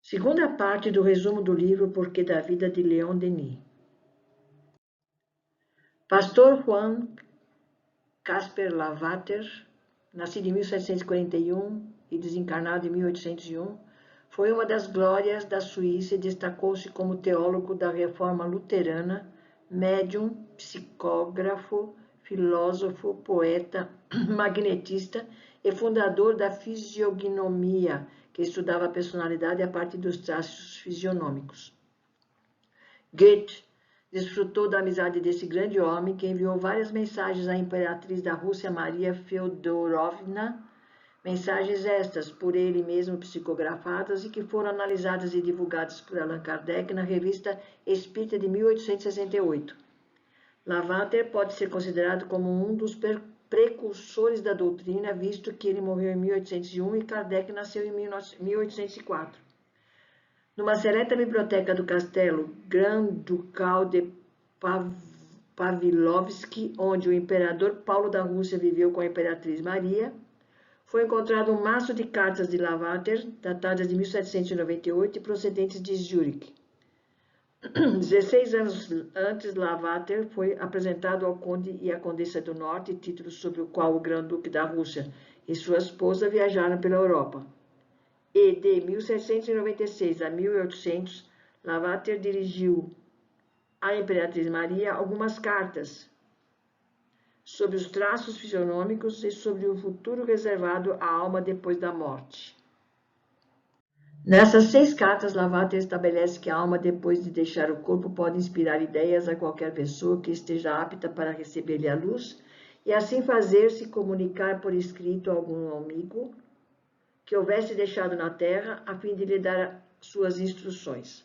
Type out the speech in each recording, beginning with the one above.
Segunda parte do resumo do livro Porquê da Vida de Leon Denis. Pastor Juan Casper Lavater, nascido em 1741 e desencarnado em 1801, foi uma das glórias da Suíça e destacou-se como teólogo da Reforma Luterana, médium, psicógrafo, filósofo, poeta, magnetista e fundador da fisiognomia, que estudava a personalidade a partir dos traços fisionômicos. Goethe desfrutou da amizade desse grande homem, que enviou várias mensagens à imperatriz da Rússia, Maria Feodorovna, mensagens estas por ele mesmo psicografadas e que foram analisadas e divulgadas por Allan Kardec na revista Espírita de 1868. Lavater pode ser considerado como um dos precursores da doutrina, visto que ele morreu em 1801 e Kardec nasceu em 1804. Numa seleta biblioteca do castelo Grand-Ducal de Pavlovsky, onde o imperador Paulo da Rússia viveu com a imperatriz Maria, foi encontrado um maço de cartas de Lavater, datadas de 1798 e procedentes de Zurique. 16 anos antes, Lavater foi apresentado ao conde e à condessa do Norte, título sobre o qual o Grão-Duque da Rússia e sua esposa viajaram pela Europa. E de 1796 a 1800, Lavater dirigiu à Imperatriz Maria algumas cartas sobre os traços fisionômicos e sobre o futuro reservado à alma depois da morte. Nessas 6 cartas, Lavater estabelece que a alma, depois de deixar o corpo, pode inspirar ideias a qualquer pessoa que esteja apta para receber-lhe a luz e assim fazer-se comunicar por escrito a algum amigo que houvesse deixado na terra, a fim de lhe dar suas instruções.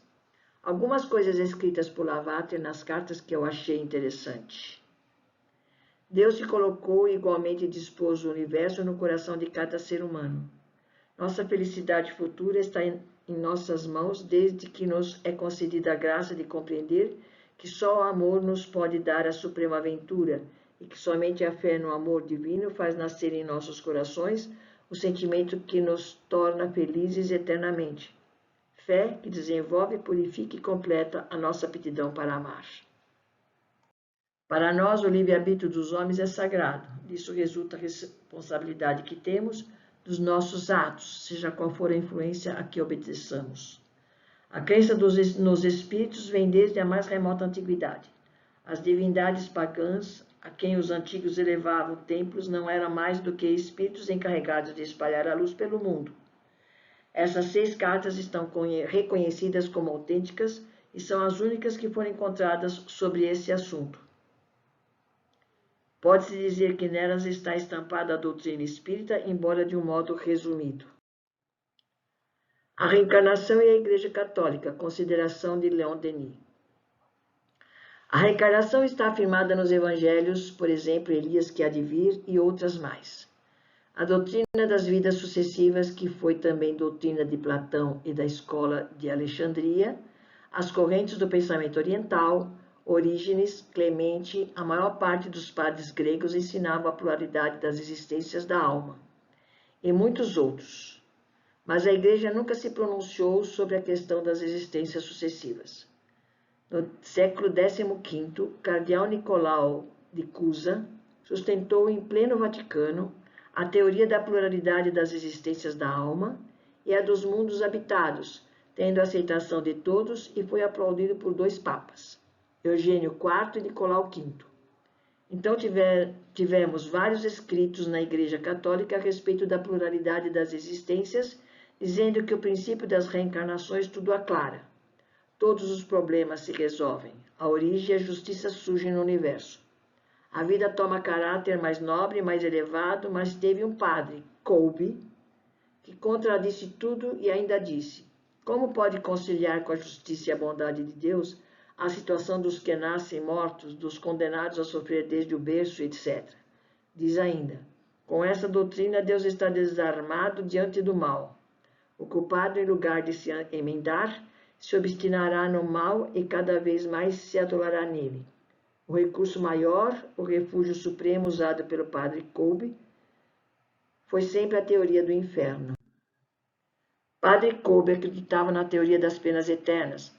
Algumas coisas escritas por Lavater nas cartas que eu achei interessante. Deus se colocou e igualmente dispôs o universo no coração de cada ser humano. Nossa felicidade futura está em nossas mãos, desde que nos é concedida a graça de compreender que só o amor nos pode dar a suprema aventura e que somente a fé no amor divino faz nascer em nossos corações o sentimento que nos torna felizes eternamente. Fé que desenvolve, purifica e completa a nossa aptidão para amar. Para nós, o livre-arbítrio dos homens é sagrado. Disso resulta a responsabilidade que temos dos nossos atos, seja qual for a influência a que obedeçamos. A crença nos espíritos vem desde a mais remota antiguidade. As divindades pagãs, a quem os antigos elevavam templos, não eram mais do que espíritos encarregados de espalhar a luz pelo mundo. Essas 6 cartas estão reconhecidas como autênticas e são as únicas que foram encontradas sobre esse assunto. Pode-se dizer que nelas está estampada a doutrina espírita, embora de um modo resumido. A reencarnação e a Igreja Católica, consideração de Leon Denis. A reencarnação está afirmada nos evangelhos, por exemplo, Elias que há de vir e outras mais. A doutrina das vidas sucessivas, que foi também doutrina de Platão e da escola de Alexandria, as correntes do pensamento oriental, Orígenes, Clemente, a maior parte dos padres gregos ensinavam a pluralidade das existências da alma, e muitos outros. Mas a Igreja nunca se pronunciou sobre a questão das existências sucessivas. No século XV, cardeal Nicolau de Cusa sustentou em pleno Vaticano a teoria da pluralidade das existências da alma e a dos mundos habitados, tendo a aceitação de todos, e foi aplaudido por 2 papas, Eugênio IV e Nicolau V. Então tivemos vários escritos na Igreja Católica a respeito da pluralidade das existências, dizendo que o princípio das reencarnações tudo aclara. Todos os problemas se resolvem, a origem e a justiça surgem no universo. A vida toma caráter mais nobre e mais elevado, mas teve um padre, Kolbe, que contradisse tudo e ainda disse: como pode conciliar com a justiça e a bondade de Deus a situação dos que nascem mortos, dos condenados a sofrer desde o berço, etc. Diz ainda: com essa doutrina Deus está desarmado diante do mal. O culpado, em lugar de se emendar, se obstinará no mal e cada vez mais se atolará nele. O recurso maior, o refúgio supremo usado pelo padre Kolbe, foi sempre a teoria do inferno. Padre Kolbe acreditava na teoria das penas eternas,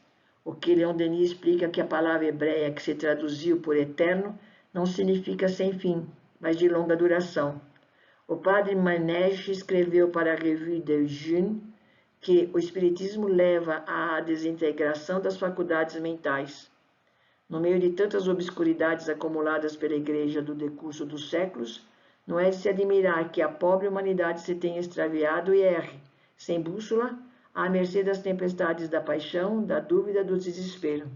o que Leon Denis explica que a palavra hebreia que se traduziu por eterno não significa sem fim, mas de longa duração. O padre Manesch escreveu para a Revue de Jeune que o espiritismo leva à desintegração das faculdades mentais. No meio de tantas obscuridades acumuladas pela Igreja do decurso dos séculos, não é de se admirar que a pobre humanidade se tenha extraviado e erre, sem bússola, à mercê das tempestades da paixão, da dúvida, do desespero.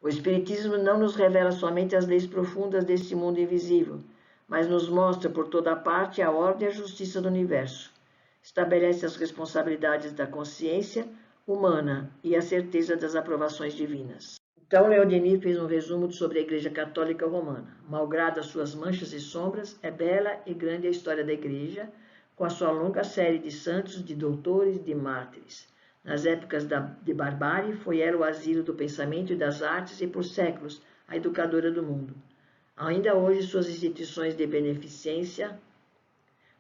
O Espiritismo não nos revela somente as leis profundas desse mundo invisível, mas nos mostra por toda parte a ordem e a justiça do universo. Estabelece as responsabilidades da consciência humana e a certeza das aprovações divinas. Então, Leon Denis fez um resumo sobre a Igreja Católica Romana. Malgrado as suas manchas e sombras, é bela e grande a história da Igreja, com a sua longa série de santos, de doutores, de mártires. Nas épocas de barbárie, foi ela o asilo do pensamento e das artes e, por séculos, a educadora do mundo. Ainda hoje, suas instituições de beneficência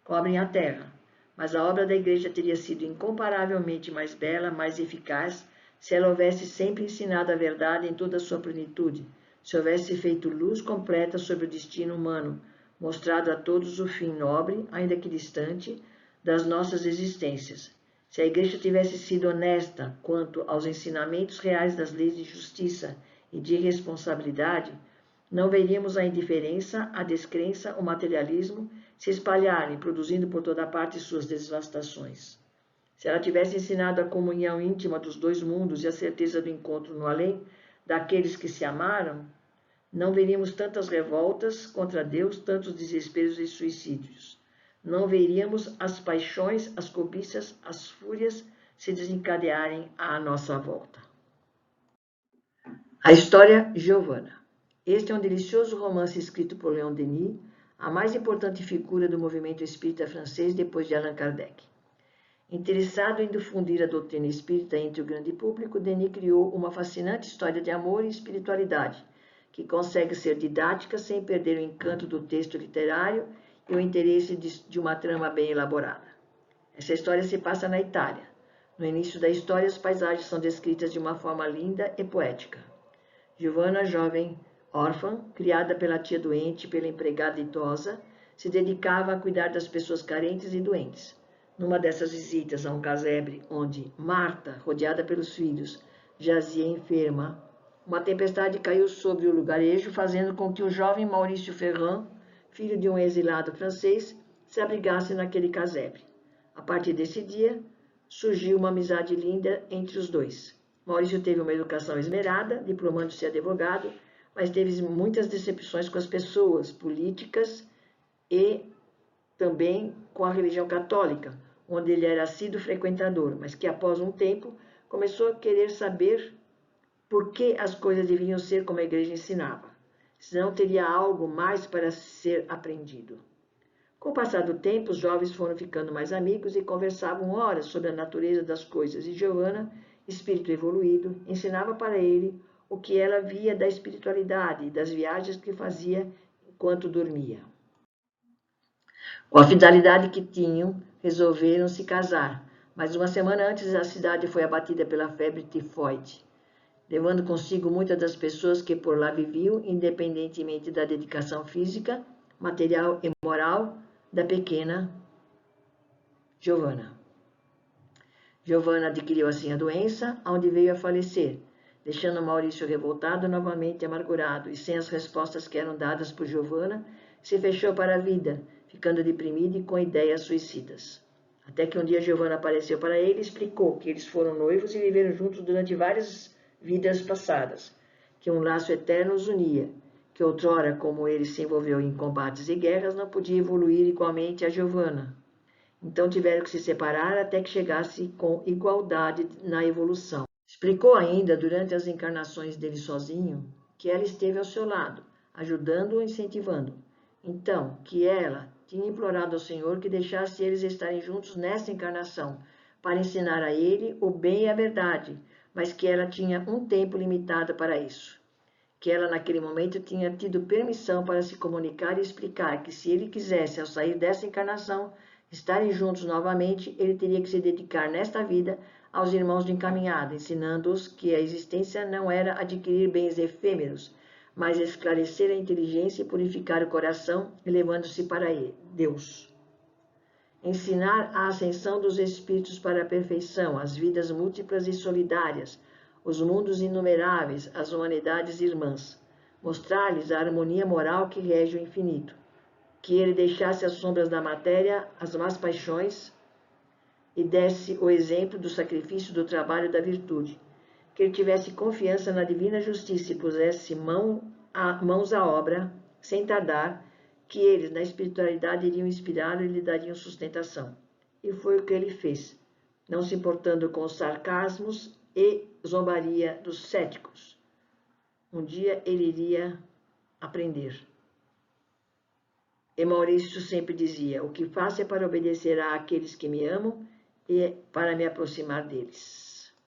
cobrem a terra, mas a obra da Igreja teria sido incomparavelmente mais bela, mais eficaz, se ela houvesse sempre ensinado a verdade em toda a sua plenitude, se houvesse feito luz completa sobre o destino humano, mostrado a todos o fim nobre, ainda que distante, das nossas existências. Se a Igreja tivesse sido honesta quanto aos ensinamentos reais das leis de justiça e de responsabilidade, não veríamos a indiferença, a descrença, o materialismo se espalharem, produzindo por toda parte suas devastações. Se ela tivesse ensinado a comunhão íntima dos dois mundos e a certeza do encontro no além daqueles que se amaram, não veríamos tantas revoltas contra Deus, tantos desesperos e suicídios. Não veríamos as paixões, as cobiças, as fúrias se desencadearem à nossa volta. A história Giovanna. Este é um delicioso romance escrito por Leon Denis, a mais importante figura do movimento espírita francês depois de Allan Kardec. Interessado em difundir a doutrina espírita entre o grande público, Denis criou uma fascinante história de amor e espiritualidade, que consegue ser didática sem perder o encanto do texto literário e o interesse de uma trama bem elaborada. Essa história se passa na Itália. No início da história, as paisagens são descritas de uma forma linda e poética. Giovanna, jovem órfã, criada pela tia doente e pela empregada idosa, se dedicava a cuidar das pessoas carentes e doentes. Numa dessas visitas a um casebre onde Marta, rodeada pelos filhos, jazia enferma, uma tempestade caiu sobre o lugarejo, fazendo com que o jovem Maurício Ferrand, filho de um exilado francês, se abrigasse naquele casebre. A partir desse dia, surgiu uma amizade linda entre os dois. Maurício teve uma educação esmerada, diplomando-se advogado, mas teve muitas decepções com as pessoas políticas e também com a religião católica, onde ele era assíduo frequentador, mas que após um tempo começou a querer saber por que as coisas deviam ser como a igreja ensinava, senão teria algo mais para ser aprendido. Com o passar do tempo, os jovens foram ficando mais amigos e conversavam horas sobre a natureza das coisas, e Giovanna, espírito evoluído, ensinava para ele o que ela via da espiritualidade e das viagens que fazia enquanto dormia. Com a fidelidade que tinham, resolveram se casar, mas uma semana antes a cidade foi abatida pela febre tifoide, levando consigo muitas das pessoas que por lá viviam, independentemente da dedicação física, material e moral da pequena Giovanna. Giovanna adquiriu assim a doença, onde veio a falecer, deixando Maurício revoltado, novamente amargurado, e sem as respostas que eram dadas por Giovanna, se fechou para a vida, ficando deprimido e com ideias suicidas. Até que um dia Giovanna apareceu para ele e explicou que eles foram noivos e viveram juntos durante várias vidas passadas, que um laço eterno os unia, que outrora, como ele se envolveu em combates e guerras, não podia evoluir igualmente a Giovanna. Então tiveram que se separar até que chegasse com igualdade na evolução. Explicou ainda, durante as encarnações dele sozinho, que ela esteve ao seu lado, ajudando-o e incentivando. Então, que ela tinha implorado ao Senhor que deixasse eles estarem juntos nesta encarnação, para ensinar a ele o bem e a verdade, mas que ela tinha um tempo limitado para isso. Que ela, naquele momento, tinha tido permissão para se comunicar e explicar que, se ele quisesse, ao sair dessa encarnação, estarem juntos novamente, ele teria que se dedicar nesta vida aos irmãos de encaminhada, ensinando-os que a existência não era adquirir bens efêmeros, mas esclarecer a inteligência e purificar o coração, elevando-se para Deus. Ensinar a ascensão dos espíritos para a perfeição, as vidas múltiplas e solidárias, os mundos inumeráveis, as humanidades irmãs. Mostrar-lhes a harmonia moral que rege o infinito. Que ele deixasse as sombras da matéria, as más paixões, e desse o exemplo do sacrifício, do trabalho e da virtude. Que ele tivesse confiança na divina justiça e pusesse mãos à obra, sem tardar, que eles, na espiritualidade, iriam inspirá-lo e lhe dariam sustentação. E foi o que ele fez, não se importando com os sarcasmos e zombaria dos céticos. Um dia ele iria aprender. E Maurício sempre dizia: o que faço é para obedecer àqueles que me amam e para me aproximar deles.